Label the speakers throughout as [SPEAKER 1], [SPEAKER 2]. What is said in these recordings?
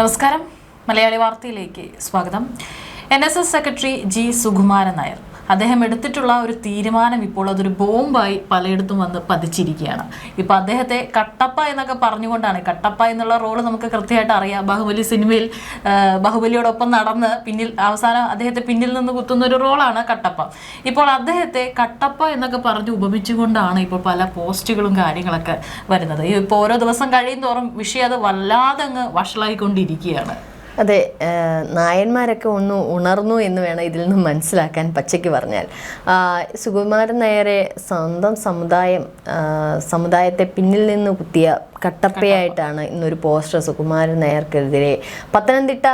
[SPEAKER 1] നമസ്കാരം, മലയാളി വാർത്തയിലേക്ക് സ്വാഗതം. NSS secretary G Sukumaran Nair അദ്ദേഹം എടുത്തിട്ടുള്ള ഒരു തീരുമാനം ഇപ്പോൾ അതൊരു ബോംബായി പലയിടത്തും വന്ന് പതിച്ചിരിക്കുകയാണ്. ഇപ്പോൾ അദ്ദേഹത്തെ കട്ടപ്പ എന്നൊക്കെ പറഞ്ഞുകൊണ്ടാണ്, കട്ടപ്പ എന്നുള്ള റോള് നമുക്ക് കൃത്യമായിട്ട് അറിയാം. ബാഹുബലി സിനിമയിൽ ബാഹുബലിയോടൊപ്പം നടന്ന് അവസാനം അദ്ദേഹത്തെ പിന്നിൽ നിന്ന് കുത്തുന്ന ഒരു റോളാണ് കട്ടപ്പ. ഇപ്പോൾ അദ്ദേഹത്തെ കട്ടപ്പ എന്നൊക്കെ പറഞ്ഞ് ഉപമിച്ചുകൊണ്ടാണ് ഇപ്പോൾ പല പോസ്റ്റുകളും കാര്യങ്ങളൊക്കെ വരുന്നത്. ഇപ്പോൾ ഓരോ ദിവസം കഴിയും തോറും വിഷയം അത് വല്ലാതെ അങ്ങ് വഷളായിക്കൊണ്ടിരിക്കുകയാണ്.
[SPEAKER 2] അതെ, നായന്മാരൊക്കെ ഒന്ന് ഉണർന്നു എന്ന് വേണം ഇതിൽ നിന്ന് മനസ്സിലാക്കാൻ. പച്ചയ്ക്ക് പറഞ്ഞാൽ സുകുമാരൻ നായരെ സ്വന്തം സമുദായത്തെ പിന്നിൽ നിന്ന് കുത്തിയ കട്ടപ്പയായിട്ടാണ് ഇന്നൊരു പോസ്റ്റർ സുകുമാരൻ നായർക്കെതിരെ പത്തനംതിട്ട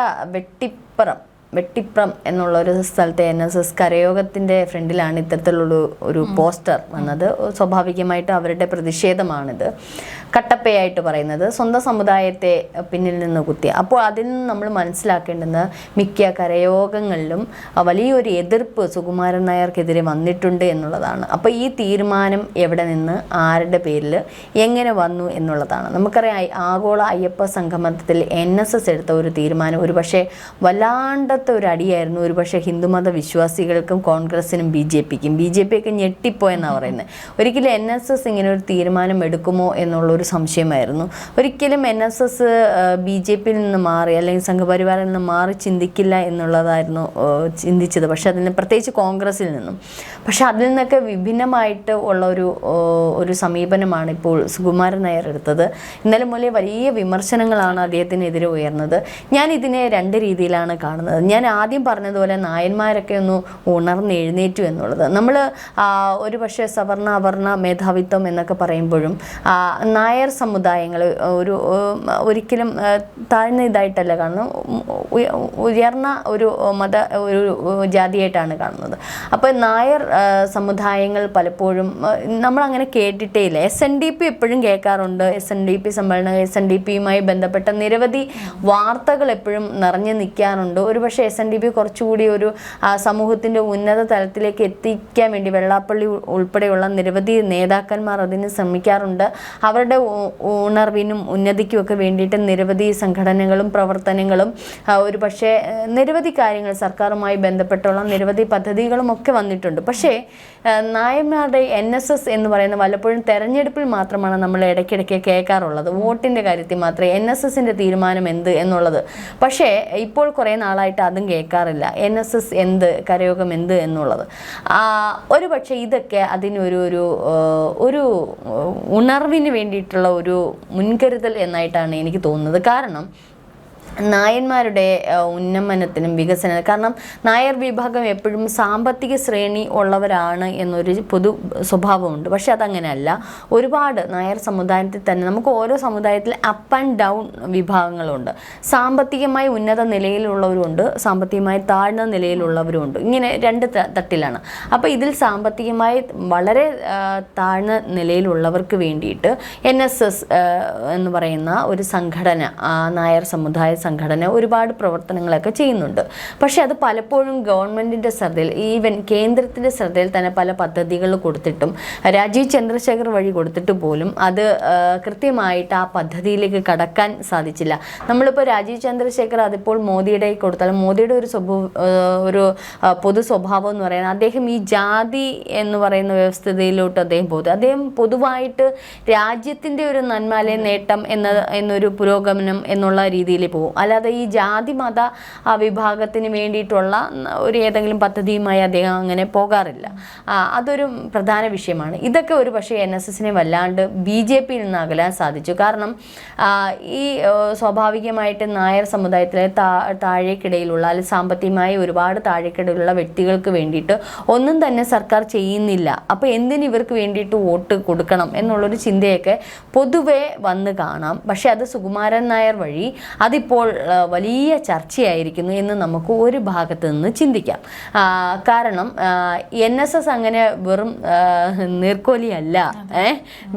[SPEAKER 2] വെട്ടിപ്രം എന്നുള്ള ഒരു സ്ഥലത്തെ NSS കരയോഗത്തിൻ്റെ ഫ്രണ്ടിലാണ് ഇത്തരത്തിലുള്ള ഒരു പോസ്റ്റർ വന്നത്. സ്വാഭാവികമായിട്ട് അവരുടെ പ്രതിഷേധമാണിത്. കട്ടപ്പയായിട്ട് പറയുന്നത് സ്വന്തം സമുദായത്തെ പിന്നിൽ നിന്ന് കുത്തി. അപ്പോൾ അതിൽ നിന്ന് നമ്മൾ മനസ്സിലാക്കേണ്ടുന്ന മിക്ക കരയോഗങ്ങളിലും വലിയൊരു എതിർപ്പ് സുകുമാരൻ നായർക്കെതിരെ വന്നിട്ടുണ്ട് എന്നുള്ളതാണ്. അപ്പോൾ ഈ തീരുമാനം എവിടെ നിന്ന്, ആരുടെ പേരിൽ, എങ്ങനെ വന്നു എന്നുള്ളതാണ്. നമുക്കറിയാം, ആഗോള അയ്യപ്പ സംഗമത്തിൽ NSS എടുത്ത ഒരു തീരുമാനം ഒരു പക്ഷേ വല്ലാണ്ടത്തെ ഒരു അടിയായിരുന്നു. ഒരു പക്ഷേ ഹിന്ദുമത വിശ്വാസികൾക്കും കോൺഗ്രസിനും ബി ജെ പിയൊക്കെ ഞെട്ടിപ്പോയെന്നാണ് പറയുന്നത്. ഒരിക്കലും NSS ഇങ്ങനെ ഒരു തീരുമാനം എടുക്കുമോ എന്നുള്ളൊരു സംശയമായിരുന്നു. ഒരിക്കലും NSS BJP നിന്ന് മാറി അല്ലെങ്കിൽ സംഘപരിവാറിൽ നിന്ന് മാറി ചിന്തിക്കില്ല എന്നുള്ളതായിരുന്നു ചിന്തിച്ചത്. പക്ഷെ അതിന് പ്രത്യേകിച്ച് കോൺഗ്രസിൽ നിന്നും. പക്ഷെ അതിൽ നിന്നൊക്കെ വിഭിന്നമായിട്ട് ഉള്ള ഒരു സമീപനമാണ് ഇപ്പോൾ സുകുമാരൻ നായർ എടുത്തത്. ഇന്നലെ മുതലേ വലിയ വിമർശനങ്ങളാണ് അദ്ദേഹത്തിനെതിരെ ഉയർന്നത്. ഞാൻ ഇതിനെ രണ്ട് രീതിയിലാണ് കാണുന്നത്. ഞാൻ ആദ്യം പറഞ്ഞതുപോലെ നായന്മാരൊക്കെ ഒന്ന് ഉണർന്നെഴുന്നേറ്റു എന്നുള്ളത്. നമ്മൾ ഒരു പക്ഷേ സവർണ അവർണ മേധാവിത്വം എന്നൊക്കെ പറയുമ്പോഴും നായർ സമുദായങ്ങൾ ഒരിക്കലും താഴ്ന്ന ഇതായിട്ടല്ല കാണുന്നത്, ഉയർന്ന ഒരു ജാതിയായിട്ടാണ് കാണുന്നത്. അപ്പോൾ നായർ സമുദായങ്ങൾ പലപ്പോഴും നമ്മളങ്ങനെ കേട്ടിട്ടേ ഇല്ല. SNDP എപ്പോഴും കേൾക്കാറുണ്ട്. SNDP സമ്മേളനം, SNDPയുമായി ബന്ധപ്പെട്ട നിരവധി വാർത്തകൾ എപ്പോഴും നിറഞ്ഞു നിൽക്കാറുണ്ട്. ഒരുപക്ഷെ SNDP കുറച്ചുകൂടി ഒരു സമൂഹത്തിൻ്റെ ഉന്നത തലത്തിലേക്ക് എത്തിക്കാൻ വേണ്ടി വെള്ളാപ്പള്ളി ഉൾപ്പെടെയുള്ള നിരവധി നേതാക്കന്മാർ അതിന് ശ്രമിക്കാറുണ്ട്. അവരുടെ ഉണർവിനും ഉന്നതിക്കും ഒക്കെ വേണ്ടിയിട്ട് നിരവധി സംഘടനകളും പ്രവർത്തനങ്ങളും ഒരു പക്ഷേ നിരവധി കാര്യങ്ങൾ സർക്കാരുമായി ബന്ധപ്പെട്ടുള്ള നിരവധി പദ്ധതികളും ഒക്കെ വന്നിട്ടുണ്ട്. പക്ഷേ നായന്മാരുടെ NSS എന്ന് പറയുന്ന വല്ലപ്പോഴും തെരഞ്ഞെടുപ്പിൽ മാത്രമാണ് നമ്മൾ ഇടയ്ക്കിടയ്ക്ക് കേൾക്കാറുള്ളത്. വോട്ടിൻ്റെ കാര്യത്തിൽ മാത്രമേ NSSൻ്റെ തീരുമാനം എന്ത് എന്നുള്ളത്. പക്ഷേ ഇപ്പോൾ കുറേ നാളായിട്ട് അതും കേൾക്കാറില്ല. NSS എന്ത്, കരയോഗം എന്ത് എന്നുള്ളത്. ഒരു പക്ഷേ ഇതൊക്കെ ഒരു ഉണർവിന് വേണ്ടിയിട്ടുള്ള ഒരു മുൻകരുതൽ എന്നായിട്ടാണ് എനിക്ക് തോന്നുന്നത്. കാരണം നായന്മാരുടെ ഉന്നമനത്തിനും വികസനത്തിനും, കാരണം നായർ വിഭാഗം എപ്പോഴും സാമ്പത്തിക ശ്രേണി ഉള്ളവരാണ് എന്നൊരു പൊതു സ്വഭാവമുണ്ട്. പക്ഷെ അതങ്ങനെയല്ല. ഒരുപാട് നായർ സമുദായത്തിൽ തന്നെ നമുക്ക് ഓരോ സമുദായത്തിൽ അപ്പ് ആൻഡ് ഡൗൺ വിഭാഗങ്ങളുണ്ട്. സാമ്പത്തികമായി ഉന്നത നിലയിലുള്ളവരുണ്ട്, സാമ്പത്തികമായി താഴ്ന്ന നിലയിലുള്ളവരുമുണ്ട്. ഇങ്ങനെ രണ്ട് തട്ടിലാണ്. അപ്പോൾ ഇതിൽ സാമ്പത്തികമായി വളരെ താഴ്ന്ന നിലയിലുള്ളവർക്ക് വേണ്ടിയിട്ട് NSS എന്ന് പറയുന്ന ഒരു സംഘടന, നായർ സമുദായ സംഘടന ഒരുപാട് പ്രവർത്തനങ്ങളൊക്കെ ചെയ്യുന്നുണ്ട്. പക്ഷെ അത് പലപ്പോഴും ഗവൺമെൻറ്റിൻ്റെ ശ്രദ്ധയിൽ, ഈവൻ കേന്ദ്രത്തിൻ്റെ ശ്രദ്ധയിൽ തന്നെ പല പദ്ധതികൾ കൊടുത്തിട്ടും രാജീവ് ചന്ദ്രശേഖർ വഴി കൊടുത്തിട്ട് പോലും അത് കൃത്യമായിട്ട് ആ പദ്ധതിയിലേക്ക് കടക്കാൻ സാധിച്ചില്ല. നമ്മളിപ്പോൾ രാജീവ് ചന്ദ്രശേഖർ അതിപ്പോൾ മോദിയുടെ കൊടുത്താൽ മോദിയുടെ ഒരു പൊതു സ്വഭാവം എന്ന് പറയുന്നത് അദ്ദേഹം ഈ ജാതി എന്ന് പറയുന്ന വ്യവസ്ഥതയിലോട്ട് അദ്ദേഹം പോകും. അദ്ദേഹം പൊതുവായിട്ട് രാജ്യത്തിൻ്റെ ഒരു നന്മാലയ നേട്ടം എന്നൊരു പുരോഗമനം എന്നുള്ള രീതിയിൽ പോകും. അല്ലാതെ ഈ ജാതി മത വിഭാഗത്തിന് വേണ്ടിയിട്ടുള്ള ഒരു ഏതെങ്കിലും പദ്ധതിയുമായി അദ്ദേഹം അങ്ങനെ പോകാറില്ല. അതൊരു പ്രധാന വിഷയമാണ്. ഇതൊക്കെ ഒരു പക്ഷേ NSSനെ വല്ലാണ്ട് BJPയിൽ നിന്ന് അകലാൻ സാധിച്ചു. കാരണം ഈ സ്വാഭാവികമായിട്ട് നായർ സമുദായത്തിലെ താഴേക്കിടയിലുള്ള അല്ലെങ്കിൽ സാമ്പത്തികമായി ഒരുപാട് താഴേക്കിടയിലുള്ള വ്യക്തികൾക്ക് വേണ്ടിയിട്ട് ഒന്നും തന്നെ സർക്കാർ ചെയ്യുന്നില്ല. അപ്പോൾ എന്തിന് ഇവർക്ക് വേണ്ടിയിട്ട് വോട്ട് കൊടുക്കണം എന്നുള്ളൊരു ചിന്തയൊക്കെ പൊതുവെ വന്ന് കാണാം. പക്ഷെ അത് സുകുമാരൻ നായർ വഴി അതിപ്പോൾ വലിയ ചർച്ചയായിരിക്കുന്നു എന്ന് നമുക്ക് ഒരു ഭാഗത്ത് നിന്ന് ചിന്തിക്കാം. കാരണം NSS അങ്ങനെ വെറും നീർക്കോലിയല്ല.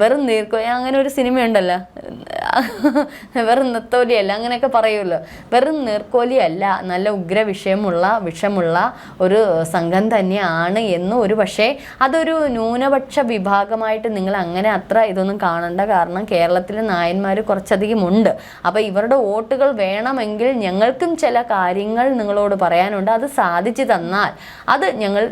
[SPEAKER 2] വെറും നീർക്കോലി, അങ്ങനെ ഒരു സിനിമയുണ്ടല്ലോ, വെറും നെത്തോലിയല്ല, അങ്ങനെയൊക്കെ പറയുമല്ലോ. വെറും നീർക്കോലിയല്ല, നല്ല വിഷമുള്ള ഒരു സംഘം തന്നെയാണ് എന്ന് ഒരു പക്ഷേ അതൊരു ന്യൂനപക്ഷ വിഭാഗമായിട്ട് നിങ്ങൾ അങ്ങനെ അത്ര ഇതൊന്നും കാണണ്ട. കാരണം കേരളത്തിലെ നായന്മാർ കുറച്ചധികം ഉണ്ട്. അപ്പോൾ ഇവരുടെ വോട്ടുകൾ വേണമെങ്കിൽ ഞങ്ങൾക്കും ചില കാര്യങ്ങൾ നിങ്ങളോട് പറയാനുണ്ട്. അത് സാധിച്ചു തന്നാൽ അത് ഞങ്ങൾ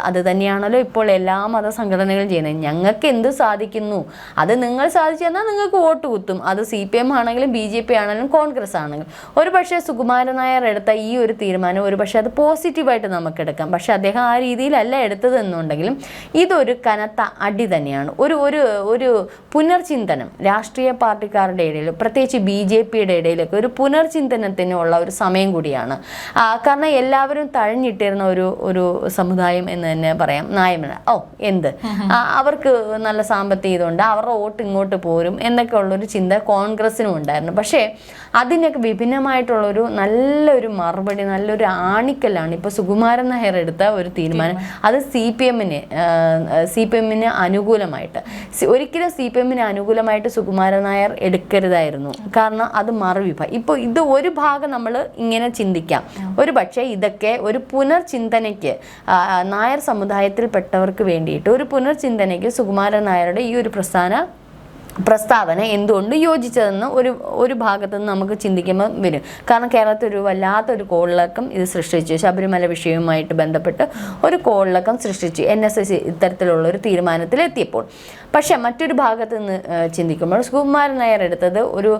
[SPEAKER 2] അത് തന്നെയാണല്ലോ ഇപ്പോൾ എല്ലാ മതസംഘടനകളും ചെയ്യുന്നത്. ഞങ്ങൾക്ക് എന്ത് സാധിക്കുന്നു അത് നിങ്ങൾ സാധിച്ചു തന്നാൽ നിങ്ങൾക്ക് വോട്ട് കുത്തും. അത് CPM ആണെങ്കിലും BJP ആണെങ്കിലും കോൺഗ്രസ് ആണെങ്കിലും. ഒരു പക്ഷേ സുകുമാരൻ നായർ എടുത്ത ഈ ഒരു തീരുമാനം ഒരു പക്ഷേ അത് പോസിറ്റീവായിട്ട് നമുക്ക് എടുക്കാം. പക്ഷെ അദ്ദേഹം ആ രീതിയിലല്ല എടുത്തത് എന്നുണ്ടെങ്കിലും ഇതൊരു കനത്ത അടി തന്നെയാണ്. ഒരു പുനർചിന്തനം രാഷ്ട്രീയ പാർട്ടിക്കാരുടെ ഇടയിൽ, പ്രത്യേകിച്ച് BJPയുടെ ഇടയിലൊക്കെ ഒരു പുനർചിന്തനത്തിനുള്ള ഒരു സമയം കൂടിയാണ്. കാരണം എല്ലാവരും തഴഞ്ഞിട്ടിരുന്ന ഒരു സമുദായം എന്ന് തന്നെ പറയാം, നായന്മാർ. അവർക്ക് നല്ല സാമ്പത്തിക ഇതുണ്ട്, അവരുടെ വോട്ട് ഇങ്ങോട്ട് പോരും എന്നൊക്കെ ഉള്ളൊരു ചിന്ത കോൺഗ്രസിനും ഉണ്ടായിരുന്നു. പക്ഷേ അതിനൊക്കെ വിഭിന്നമായിട്ടുള്ളൊരു നല്ലൊരു മറുപടി, നല്ലൊരു ആണിക്കലാണ് ഇപ്പോൾ സുകുമാരൻ നായർ എടുത്ത ഒരു തീരുമാനം. അത് CPM-ന് അനുകൂലമായിട്ട്, ഒരിക്കലും CPM-ന് അനുകൂലമായിട്ട് സുകുമാരൻ നായർ എടുക്കരുതായിരുന്നു. കാരണം അത് മറുവിഭാഗം. ഇപ്പോൾ ഇത് ഒരു ഭാഗം നമ്മൾ ഇങ്ങനെ ചിന്തിക്കാം, ഒരു പക്ഷേ ഇതൊക്കെ ഒരു പുനർചിന്തനയ്ക്ക് നായർ സമുദായത്തിൽപ്പെട്ടവർക്ക് വേണ്ടിയിട്ട് ഒരു പുനർചിന്തനയ്ക്ക് സുകുമാരൻ നായരുടെ ഈ ഒരു പ്രസ്താവന എന്തുകൊണ്ട് യോജിച്ചതെന്ന് ഒരു ഭാഗത്തു നിന്ന് നമുക്ക് ചിന്തിക്കുമ്പോൾ വരും. കാരണം കേരളത്തിൽ ഒരു വല്ലാത്തൊരു കോളിളക്കം ഇത് സൃഷ്ടിച്ചു. ശബരിമല വിഷയവുമായിട്ട് ബന്ധപ്പെട്ട് ഒരു കോളിളക്കം സൃഷ്ടിച്ചു NSS ഇത്തരത്തിലുള്ള ഒരു തീരുമാനത്തിലെത്തിയപ്പോൾ. പക്ഷെ മറ്റൊരു ഭാഗത്ത് നിന്ന് ചിന്തിക്കുമ്പോൾ സുകുമാരൻ നായർ എടുത്തത് ഒരു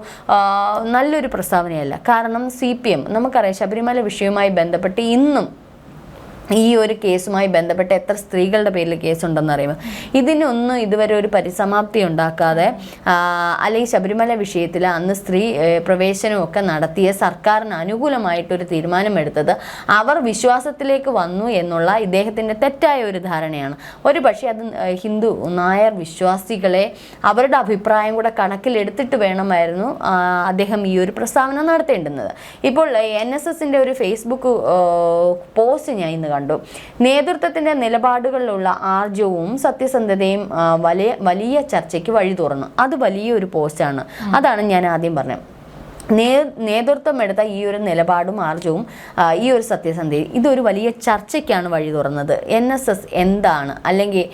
[SPEAKER 2] നല്ലൊരു പ്രസ്താവനയല്ല. കാരണം CPM നമുക്കറിയാം, ശബരിമല വിഷയവുമായി ബന്ധപ്പെട്ട് ഇന്നും ഈ ഒരു കേസുമായി ബന്ധപ്പെട്ട് എത്ര സ്ത്രീകളുടെ പേരിൽ കേസുണ്ടെന്ന് അറിയുമ്പോൾ ഇതിനൊന്നും ഇതുവരെ ഒരു പരിസമാപ്തി ഉണ്ടാക്കാതെ, അല്ലെങ്കിൽ ശബരിമല വിഷയത്തിൽ അന്ന് സ്ത്രീ പ്രവേശനമൊക്കെ നടത്തിയ സർക്കാരിന് അനുകൂലമായിട്ടൊരു തീരുമാനമെടുത്തത് അവർ വിശ്വാസത്തിലേക്ക് വന്നു എന്നുള്ള ഇദ്ദേഹത്തിൻ്റെ തെറ്റായ ഒരു ധാരണയാണ്. ഒരു പക്ഷേ അത് ഹിന്ദു നായർ വിശ്വാസികളെ അവരുടെ അഭിപ്രായം കൂടെ കണക്കിലെടുത്തിട്ട് വേണമായിരുന്നു അദ്ദേഹം ഈ ഒരു പ്രസ്താവന നടത്തേണ്ടുന്നത്. ഇപ്പോൾ NSSൻ്റെ ഒരു ഫേസ്ബുക്ക് പോസ്റ്റ് ഞാൻ ഇന്ന് കണ്ടു. നേതൃത്വത്തിന്റെ നിലപാടുകളിലുള്ള ആർജവും സത്യസന്ധതയും വലിയ ചർച്ചയ്ക്ക് വഴി തുറന്നു. അത് വലിയൊരു പോസ്റ്റാണ്. അതാണ് ഞാൻ ആദ്യം പറഞ്ഞത്. നേതൃത്വം എടുത്ത ഈ ഒരു നിലപാടും ആർജവും ഈ ഒരു സത്യസന്ധതയും ഇതൊരു വലിയ ചർച്ചയ്ക്കാണ് വഴി തുറന്നത്. NSS എന്താണ്, അല്ലെങ്കിൽ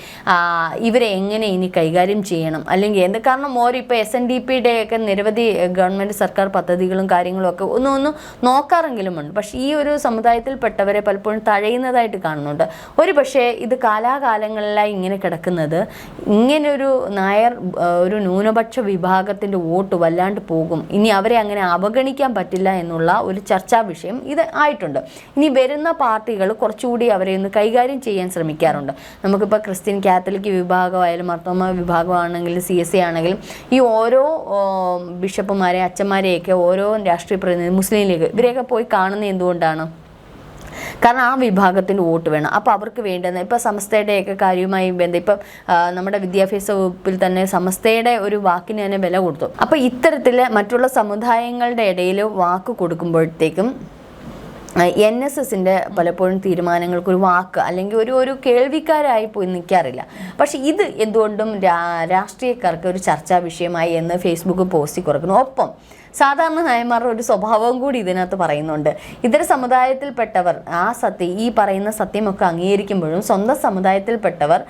[SPEAKER 2] ഇവരെ എങ്ങനെ ഇനി കൈകാര്യം ചെയ്യണം, അല്ലെങ്കിൽ കാരണം ഇപ്പോൾ SNDPയുടെ ഒക്കെ നിരവധി ഗവൺമെൻറ് സർക്കാർ പദ്ധതികളും കാര്യങ്ങളും ഒക്കെ ഒന്ന് നോക്കാറെങ്കിലും ഉണ്ട്. പക്ഷേ ഈ ഒരു സമുദായത്തിൽപ്പെട്ടവരെ പലപ്പോഴും തഴയുന്നതായിട്ട് കാണുന്നുണ്ട്. ഒരു പക്ഷേ ഇത് കാലാകാലങ്ങളിലായി ഇങ്ങനെ കിടക്കുന്നത്, ഇങ്ങനൊരു നായർ ഒരു ന്യൂനപക്ഷ വിഭാഗത്തിൻ്റെ വോട്ട് വല്ലാണ്ട് പോകും, ഇനി അവരെ അങ്ങനെ അവഗണിക്കാൻ പറ്റില്ല എന്നുള്ള ഒരു ചർച്ചാ വിഷയം ഇത് ആയിട്ടുണ്ട്. ഇനി വരുന്ന പാർട്ടികൾ കുറച്ചുകൂടി അവരെ ഒന്ന് കൈകാര്യം ചെയ്യാൻ ശ്രമിക്കാറുണ്ട്. നമുക്കിപ്പോൾ ക്രിസ്ത്യൻ കാത്തലിക് വിഭാഗമായാലും മർത്തോമ വിഭാഗമാണെങ്കിലും CSA ആണെങ്കിലും ഈ ഓരോ ബിഷപ്പുമാരെ അച്ഛന്മാരെയൊക്കെ ഓരോ രാഷ്ട്രീയ പ്രതിനിധി മുസ്ലിം ലീഗ് ഇവരെയൊക്കെ പോയി കാണുന്നത് എന്തുകൊണ്ടാണ്? കാരണം ആ വിഭാഗത്തിന് വോട്ട് വേണം. അപ്പോൾ അവർക്ക് വേണ്ടുന്ന ഇപ്പോൾ സമസ്തയുടെയൊക്കെ കാര്യവുമായി ഇപ്പം നമ്മുടെ വിദ്യാഭ്യാസ വകുപ്പിൽ തന്നെ സമസ്തയുടെ ഒരു വാക്കിന് തന്നെ വില കൊടുത്തു. അപ്പോൾ ഇത്തരത്തിൽ മറ്റുള്ള സമുദായങ്ങളുടെ ഇടയിൽ വാക്ക് കൊടുക്കുമ്പോഴത്തേക്കും NSSൻ്റെ പലപ്പോഴും തീരുമാനങ്ങൾക്കൊരു വാക്ക് അല്ലെങ്കിൽ ഒരു കേൾവിക്കാരായി പോയി നിൽക്കാറില്ല. പക്ഷെ ഇത് എന്തുകൊണ്ടും രാഷ്ട്രീയക്കാർക്ക് ഒരു ചർച്ചാ വിഷയമായി എന്ന് ഫേസ്ബുക്ക് പോസ്റ്റ് കുറക്കുന്നു. ഒപ്പം സാധാരണ നായന്മാരുടെ ഒരു സ്വഭാവം കൂടി ഇതിനകത്ത് പറയുന്നുണ്ട്. ഇതര സമുദായത്തിൽപ്പെട്ടവർ ഈ പറയുന്ന സത്യമൊക്കെ അംഗീകരിക്കുമ്പോഴും സ്വന്തം സമുദായത്തിൽപ്പെട്ടവർ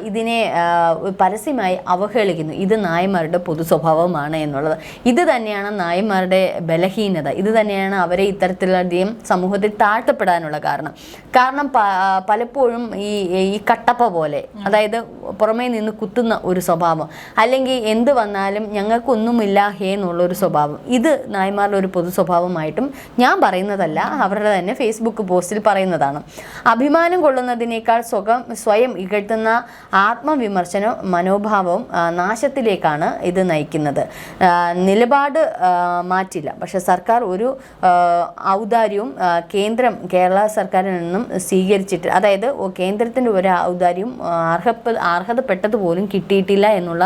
[SPEAKER 2] ഇതിനെ പരസ്യമായി അവഹേളിക്കുന്നു. ഇത് നായന്മാരുടെ പൊതു സ്വഭാവമാണ് എന്നുള്ളത്. ഇത് തന്നെയാണ് നായന്മാരുടെ ബലഹീനത. ഇത് തന്നെയാണ് അവരെ ഇത്തരത്തിലധികം സമൂഹത്തിൽ താഴ്ത്തപ്പെടാനുള്ള കാരണം പലപ്പോഴും ഈ കട്ടപ്പ പോലെ, അതായത് പുറമേ നിന്ന് കുത്തുന്ന ഒരു സ്വഭാവം, അല്ലെങ്കിൽ എന്ത് വന്നാലും ഞങ്ങൾക്കൊന്നുമില്ല എന്നുള്ളൊരു സ്വഭാവം, ഇത് നായന്മാരുടെ ഒരു പൊതു സ്വഭാവമായിട്ടും ഞാൻ പറയുന്നതല്ല, അവരുടെ തന്നെ ഫേസ്ബുക്ക് പോസ്റ്റിൽ പറയുന്നതാണ്. അഭിമാനം കൊള്ളുന്നതിനേക്കാൾ സ്വയം ഇകഴ്ത്തുന്ന ആത്മവിമർശന മനോഭാവവും നാശത്തിലേക്കാണ് ഇത് നയിക്കുന്നത്. നിലപാട് മാറ്റില്ല, പക്ഷെ സർക്കാർ ഒരു ഔദാര്യവും കേരള സർക്കാരിൽ നിന്നും സ്വീകരിച്ചിട്ട്, അതായത് കേന്ദ്രത്തിൻ്റെ ഒരു ഔദാര്യവും അർഹതപ്പെട്ടതുപോലും കിട്ടിയിട്ടില്ല എന്നുള്ള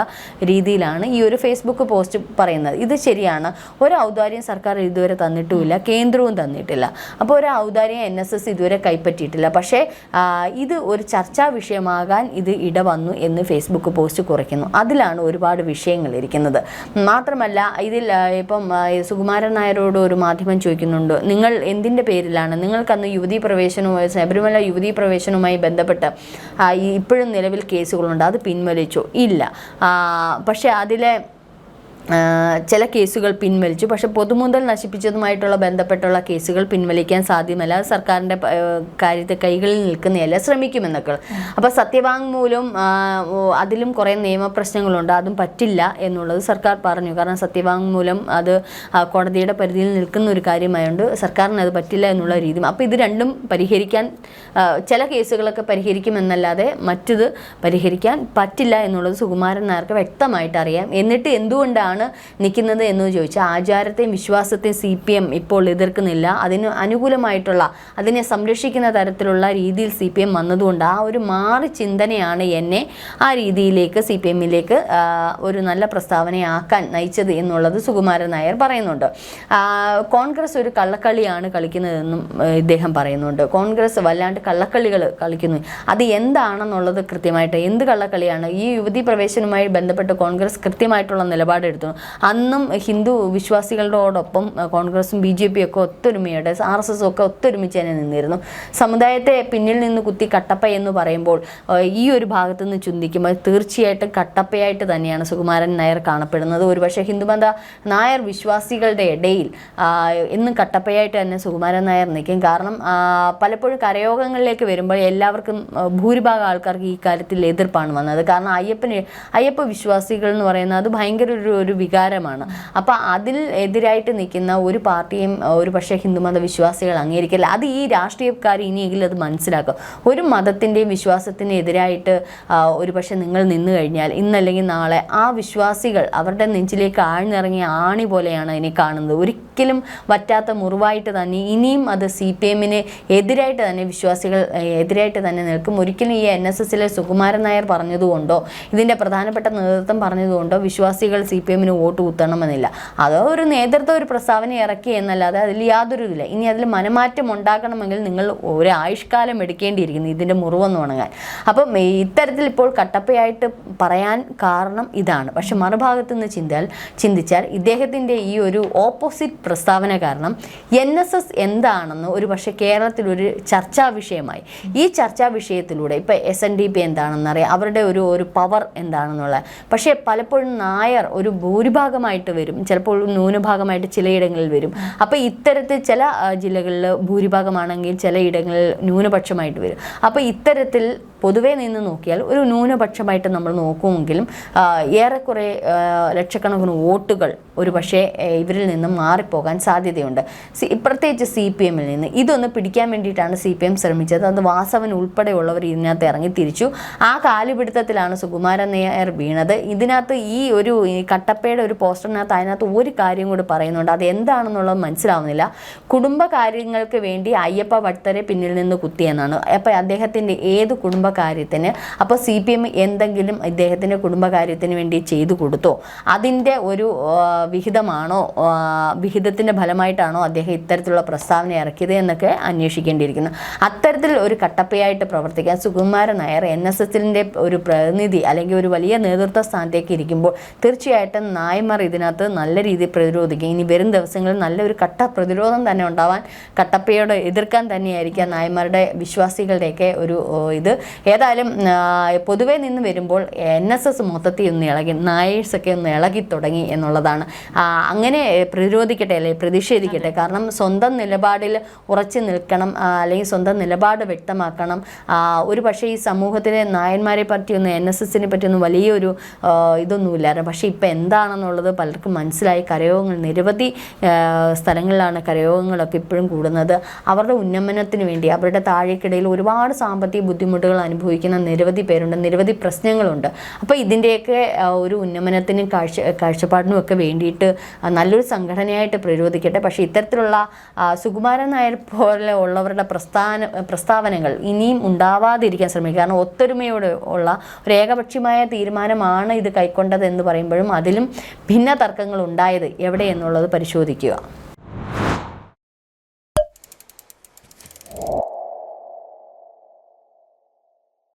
[SPEAKER 2] രീതിയിലാണ് ഈ ഒരു ഫേസ്ബുക്ക് പോസ്റ്റ് പറയുന്നത്. ഇത് ശരിയാണ്. എന്താണ്, ഒരു ഔദാര്യം സർക്കാർ ഇതുവരെ തന്നിട്ടുമില്ല, കേന്ദ്രവും തന്നിട്ടില്ല. അപ്പോൾ ഒരു ഔദാര്യം NSS ഇതുവരെ കൈപ്പറ്റിയിട്ടില്ല. പക്ഷേ ഇത് ഒരു ചർച്ചാ വിഷയമാകാൻ ഇത് ഇടവന്നു എന്ന് ഫേസ്ബുക്ക് പോസ്റ്റ് കുറിക്കുന്നു. അതിലാണ് ഒരുപാട് വിഷയങ്ങൾ ഇരിക്കുന്നത്. മാത്രമല്ല ഇതിൽ ഇപ്പം സുകുമാരൻ നായരോട് ഒരു മാധ്യമം ചോദിക്കുന്നുണ്ട്, നിങ്ങൾ എന്തിൻ്റെ പേരിലാണ്, നിങ്ങൾക്കന്ന് യുവതീ പ്രവേശനവുമായി, ശബരിമല യുവതീ പ്രവേശനവുമായി ബന്ധപ്പെട്ട് ഇപ്പോഴും നിലവിൽ കേസുകളുണ്ട്, അത് പിൻവലിച്ചോ? ഇല്ല. പക്ഷേ അതിലെ ചില കേസുകൾ പിൻവലിച്ചു. പക്ഷെ പൊതുമുതൽ നശിപ്പിച്ചതുമായിട്ടുള്ള ബന്ധപ്പെട്ടുള്ള കേസുകൾ പിൻവലിക്കാൻ സാധ്യമല്ല, സർക്കാരിൻ്റെ കാര്യത്തെ കൈകളിൽ നിൽക്കുന്നതല്ല, ശ്രമിക്കുമെന്നൊക്കെ. അപ്പോൾ സത്യവാങ്മൂലം അതിലും കുറേ നിയമപ്രശ്നങ്ങളുണ്ട്, അതും പറ്റില്ല എന്നുള്ളത് സർക്കാർ പറഞ്ഞു. കാരണം സത്യവാങ്മൂലം അത് കോടതിയുടെ പരിധിയിൽ നിൽക്കുന്ന ഒരു കാര്യമായതുകൊണ്ട് സർക്കാരിന് അത് പറ്റില്ല എന്നുള്ള രീതി. അപ്പോൾ ഇത് രണ്ടും പരിഹരിക്കാൻ, ചില കേസുകളൊക്കെ പരിഹരിക്കുമെന്നല്ലാതെ മറ്റത് പരിഹരിക്കാൻ പറ്റില്ല എന്നുള്ളത് സുകുമാരൻ നായർക്ക് വ്യക്തമായിട്ട് അറിയാം. എന്നിട്ട് എന്തുകൊണ്ടാണ് നിൽക്കുന്നത് എന്ന് ചോദിച്ചാൽ, ആചാരത്തെയും വിശ്വാസത്തെയും CPM ഇപ്പോൾ എതിർക്കുന്നില്ല. അതിന് അനുകൂലമായിട്ടുള്ള, അതിനെ സംരക്ഷിക്കുന്ന തരത്തിലുള്ള രീതിയിൽ CPM വന്നതുകൊണ്ട് ആ ഒരു മാറി ചിന്തനയാണ് എന്നെ ആ രീതിയിലേക്ക് CPMലേക്ക് ഒരു നല്ല പ്രസ്താവനയാക്കാൻ നയിച്ചത് എന്നുള്ളത് സുകുമാരൻ നായർ പറയുന്നുണ്ട്. കോൺഗ്രസ് ഒരു കള്ളക്കളിയാണ് കളിക്കുന്നതെന്നും ഇദ്ദേഹം പറയുന്നുണ്ട്. കോൺഗ്രസ് വല്ലാണ്ട് കള്ളക്കളികൾ കളിക്കുന്നു. അത് എന്താണെന്നുള്ളത് കൃത്യമായിട്ട്, എന്ത് കള്ളക്കളിയാണ്? ഈ യുവതീ പ്രവേശനവുമായി ബന്ധപ്പെട്ട് കോൺഗ്രസ് കൃത്യമായിട്ടുള്ള നിലപാടെടുത്തു. അന്നും ഹിന്ദു വിശ്വാസികളോടൊപ്പം കോൺഗ്രസും BJP ഒക്കെ ഒത്തൊരുമയോടെ, RSS ഒക്കെ ഒത്തൊരുമിച്ച് തന്നെ നിന്നിരുന്നു. സമുദായത്തെ പിന്നിൽ നിന്ന് കുത്തി കട്ടപ്പ എന്ന് പറയുമ്പോൾ ഈ ഒരു ഭാഗത്തു നിന്ന് ചിന്തിക്കുമ്പോൾ തീർച്ചയായിട്ടും കട്ടപ്പയായിട്ട് തന്നെയാണ് സുകുമാരൻ നായർ കാണപ്പെടുന്നത്. ഒരുപക്ഷെ ഹിന്ദുമത നായർ വിശ്വാസികളുടെ ഇടയിൽ എന്നും കട്ടപ്പയായിട്ട് തന്നെ സുകുമാരൻ നായർ നിൽക്കും. കാരണം പലപ്പോഴും കരയോഗങ്ങളിലേക്ക് വരുമ്പോൾ എല്ലാവർക്കും, ഭൂരിഭാഗം ആൾക്കാർക്ക് ഈ കാര്യത്തിൽ എതിർപ്പാണ് വന്നത്. കാരണം അയ്യപ്പ വിശ്വാസികൾ എന്ന് പറയുന്നത് അത് ഭയങ്കര ഒരു വികാരമാണ്. അപ്പോൾ അതിൽ എതിരായിട്ട് നിൽക്കുന്ന ഒരു പാർട്ടിയും ഒരു പക്ഷേ ഹിന്ദുമത വിശ്വാസികൾ അംഗീകരിക്കില്ല. അത് ഈ രാഷ്ട്രീയക്കാർ ഇനിയെങ്കിലും അത് മനസ്സിലാക്കും. ഒരു മതത്തിൻ്റെയും വിശ്വാസത്തിന് എതിരായിട്ട് ഒരു പക്ഷേ നിങ്ങൾ നിന്നു കഴിഞ്ഞാൽ ഇന്നല്ലെങ്കിൽ നാളെ ആ വിശ്വാസികൾ അവരുടെ നെഞ്ചിലേക്ക് ആഴ്ന്നിറങ്ങിയ ആണി പോലെയാണ് അതിനെ കാണുന്നത്. ഒരിക്കലും വറ്റാത്ത മുറിവായിട്ട് തന്നെ ഇനിയും അത് CPMന് എതിരായിട്ട് തന്നെ വിശ്വാസികൾ എതിരായിട്ട് തന്നെ നിൽക്കും. ഒരിക്കലും ഈ NSSലെ സുകുമാരൻ നായർ പറഞ്ഞതുകൊണ്ടോ ഇതിൻ്റെ പ്രധാനപ്പെട്ട നേതൃത്വം പറഞ്ഞതുകൊണ്ടോ വിശ്വാസികൾ CPMന് വോട്ട് കുത്തണമെന്നില്ല. അതോ ഒരു നേതൃത്വം ഒരു പ്രസ്താവന ഇറക്കി എന്നല്ലാതെ അതിൽ യാതൊരു ഇതില്ല. ഇനി അതിൽ മനമാറ്റം ഉണ്ടാക്കണമെങ്കിൽ നിങ്ങൾ ഒരു ആയുഷ്കാലം എടുക്കേണ്ടിയിരിക്കുന്നു ഇതിൻ്റെ മുറിവൊന്നും ഉണങ്ങാൻ. അപ്പം ഇത്തരത്തിൽ ഇപ്പോൾ കട്ടപ്പയായിട്ട് പറയാൻ കാരണം ഇതാണ്. പക്ഷെ മറുഭാഗത്തു നിന്ന് ചിന്തിച്ചാൽ ഇദ്ദേഹത്തിൻ്റെ ഈ ഒരു ഓപ്പോസിറ്റ് പ്രസ്താവന കാരണം NSS എന്താണെന്ന് ഒരു പക്ഷേ കേരളത്തിലൊരു ചർച്ചാ വിഷയമായി. ഈ ചർച്ചാ വിഷയത്തിലൂടെ ഇപ്പോൾ SNDP എന്താണെന്നറിയാം, അവരുടെ ഒരു പവർ എന്താണെന്നുള്ളത്. പക്ഷേ പലപ്പോഴും നായർ ഒരു ഭൂരിഭാഗമായിട്ട് വരും, ചിലപ്പോൾ ന്യൂനഭാഗമായിട്ട് ചിലയിടങ്ങളിൽ വരും. അപ്പോൾ ഇത്തരത്തിൽ ചില ജില്ലകളിൽ ഭൂരിഭാഗമാണെങ്കിൽ ചിലയിടങ്ങളിൽ ന്യൂനപക്ഷമായിട്ട് വരും. അപ്പോൾ ഇത്തരത്തിൽ പൊതുവേ നിന്ന് നോക്കിയാൽ ഒരു ന്യൂനപക്ഷമായിട്ട് നമ്മൾ നോക്കുമെങ്കിലും ഏറെക്കുറെ ലക്ഷക്കണക്കിന് വോട്ടുകൾ ഒരു പക്ഷേ ഇവരിൽ നിന്നും മാറിപ്പോകാൻ സാധ്യതയുണ്ട്, പ്രത്യേകിച്ച് CPMൽ നിന്ന്. ഇതൊന്ന് പിടിക്കാൻ വേണ്ടിയിട്ടാണ് CPM ശ്രമിച്ചത്. അത് വാസവൻ ഉൾപ്പെടെയുള്ളവർ ഇതിനകത്ത് ഇറങ്ങി തിരിച്ചു. ആ കാലുപിടുത്തത്തിലാണ് സുകുമാരൻ നായർ വീണത്. ഇതിനകത്ത് ഈ ഒരു കട്ടപ്പയുടെ ഒരു പോസ്റ്ററിനകത്ത് അതിനകത്ത് ഒരു കാര്യം കൂടി പറയുന്നുണ്ട്. അത് എന്താണെന്നുള്ളത് മനസ്സിലാവുന്നില്ല. കുടുംബകാര്യങ്ങൾക്ക് വേണ്ടി അയ്യപ്പ ഭക്തരെ പിന്നിൽ നിന്ന് കുത്തിയെന്നാണ്. അപ്പോൾ അദ്ദേഹത്തിൻ്റെ ഏത് കുടുംബകാര്യത്തിന്, അപ്പോൾ CPM എന്തെങ്കിലും ഇദ്ദേഹത്തിൻ്റെ കുടുംബകാര്യത്തിന് വേണ്ടി ചെയ്തു കൊടുത്തോ? അതിൻ്റെ ഒരു വിഹിതമാണോ, വിഹിതത്തിൻ്റെ ഫലമായിട്ടാണോ അദ്ദേഹം ഇത്തരത്തിലുള്ള പ്രസ്താവന ഇറക്കിയത് എന്നൊക്കെ അന്വേഷിക്കേണ്ടിയിരിക്കുന്നു. അത്തരത്തിൽ ഒരു കട്ടപ്പയായിട്ട് പ്രവർത്തിക്കാൻ സുകുമാരൻ നായർ NSSൻ്റെ ഒരു പ്രതിനിധി അല്ലെങ്കിൽ ഒരു വലിയ നേതൃത്വ സ്ഥാനത്തേക്ക് ഇരിക്കുമ്പോൾ തീർച്ചയായിട്ടും നായന്മാർ ഇതിനകത്ത് നല്ല രീതിയിൽ പ്രതിരോധിക്കും. ഇനി വരും ദിവസങ്ങളിൽ നല്ലൊരു കട്ട പ്രതിരോധം തന്നെ ഉണ്ടാവാൻ, കട്ടപ്പയോട് എതിർക്കാൻ തന്നെയായിരിക്കാം നായന്മാരുടെ വിശ്വാസികളുടെയൊക്കെ ഒരു ഇത്. ഏതായാലും പൊതുവെ നിന്ന് വരുമ്പോൾ NSS മൊത്തത്തിൽ ഒന്ന് ഇളകി, നായേഴ്സൊക്കെ ഒന്ന് ഇളകി തുടങ്ങി എന്നുള്ളതാണ്. അങ്ങനെ പ്രതിരോധിക്കട്ടെ അല്ലെങ്കിൽ പ്രതിഷേധിക്കട്ടെ. കാരണം സ്വന്തം നിലപാടിൽ ഉറച്ചു നിൽക്കണം, അല്ലെങ്കിൽ സ്വന്തം നിലപാട് വ്യക്തമാക്കണം. ഒരു പക്ഷേ ഈ സമൂഹത്തിലെ നായന്മാരെ പറ്റിയൊന്നും NSSനെ പറ്റിയൊന്നും വലിയൊരു ഇതൊന്നുമില്ലായിരുന്നു. പക്ഷേ ഇപ്പം എന്താണെന്നുള്ളത് പലർക്കും മനസ്സിലായി. കരയോഗങ്ങൾ നിരവധി സ്ഥലങ്ങളിലാണ് കരയോഗങ്ങളൊക്കെ ഇപ്പോഴും കൂടുന്നത്. അവരുടെ ഉന്നമനത്തിന് വേണ്ടി, അവരുടെ താഴേക്കിടയിൽ ഒരുപാട് സാമ്പത്തിക ബുദ്ധിമുട്ടുകൾ അനുഭവിക്കുന്ന നിരവധി പേരുണ്ട്, നിരവധി പ്രശ്നങ്ങളുണ്ട്. അപ്പോൾ ഇതിൻ്റെയൊക്കെ ഒരു ഉന്നമനത്തിനും കാഴ്ചപ്പാടിനും ഒക്കെ വേണ്ടി കൂടിയിട്ട് നല്ലൊരു സംഘടനയായിട്ട് പ്രതിരോധിക്കട്ടെ. പക്ഷേ ഇത്തരത്തിലുള്ള സുകുമാരൻ നായർ പോലെ ഉള്ളവരുടെ പ്രസ്താവനകൾ ഇനിയും ഉണ്ടാവാതിരിക്കാൻ ശ്രമിക്കുക. കാരണം ഒത്തൊരുമയോട് ഉള്ള ഒരു ഏകപക്ഷീയമായ തീരുമാനമാണ് ഇത് കൈക്കൊണ്ടത് എന്ന് പറയുമ്പോഴും അതിലും ഭിന്ന തർക്കങ്ങൾ ഉണ്ടായത് എവിടെ എന്നുള്ളത് പരിശോധിക്കുക.